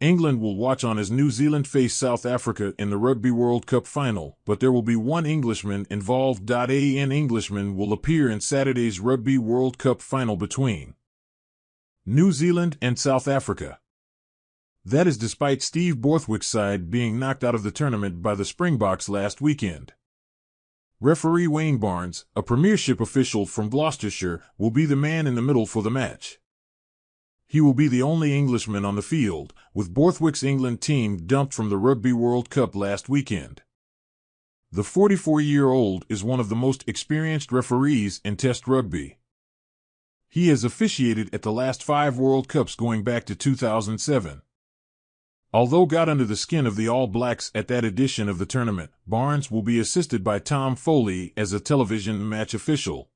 England will watch on as New Zealand face South Africa in the Rugby World Cup final, but there will be one Englishman involved. An Englishman will appear in Saturday's Rugby World Cup final between New Zealand and South Africa. That is despite Steve Borthwick's side being knocked out of the tournament by the Springboks last weekend. Referee Wayne Barnes, a Premiership official from Gloucestershire, will be the man in the middle for the match. He will be the only Englishman on the field, with Borthwick's England team dumped from the Rugby World Cup last weekend. The 44-year-old is one of the most experienced referees in Test rugby. He has officiated at the last 5 World Cups going back to 2007. Although got under the skin of the All Blacks at that edition of the tournament, Barnes will be assisted by Tom Foley as a television match official.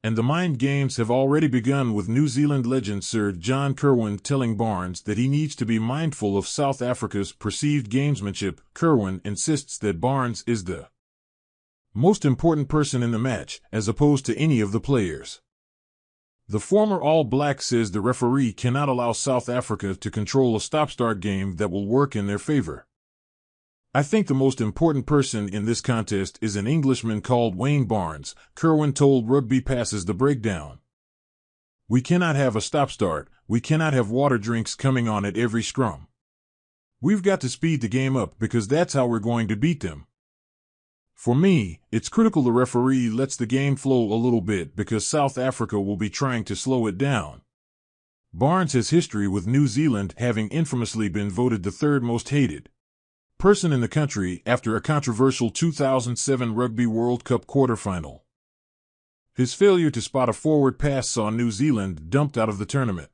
And the mind games have already begun, with New Zealand legend Sir John Kirwan telling Barnes that he needs to be mindful of South Africa's perceived gamesmanship. Kirwan insists that Barnes is the most important person in the match, as opposed to any of the players. The former All Black says the referee cannot allow South Africa to control a stop-start game that will work in their favor. I think the most important person in this contest is an Englishman called Wayne Barnes, Kirwan told Rugby Passes the Breakdown. We cannot have a stop-start, we cannot have water drinks coming on at every scrum. We've got to speed the game up because that's how we're going to beat them. For me, it's critical the referee lets the game flow a little bit because South Africa will be trying to slow it down. Barnes has history with New Zealand, having infamously been voted the 3rd most hated person in the country after a controversial 2007 Rugby World Cup quarterfinal. His failure to spot a forward pass saw New Zealand dumped out of the tournament.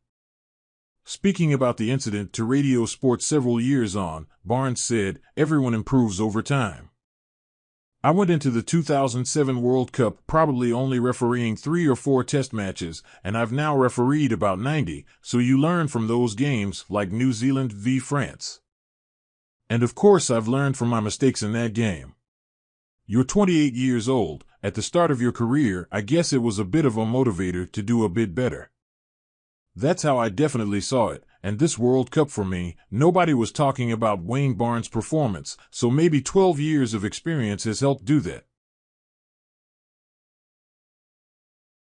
Speaking about the incident to Radio Sport several years on, Barnes said, "Everyone improves over time. I went into the 2007 World Cup probably only refereeing 3 or 4 test matches, and I've now refereed about 90, so you learn from those games, like New Zealand v France. And of course I've learned from my mistakes in that game. You're 28 years old, at the start of your career, I guess it was a bit of a motivator to do a bit better. That's how I definitely saw it, and this World Cup for me, nobody was talking about Wayne Barnes' performance, so maybe 12 years of experience has helped do that."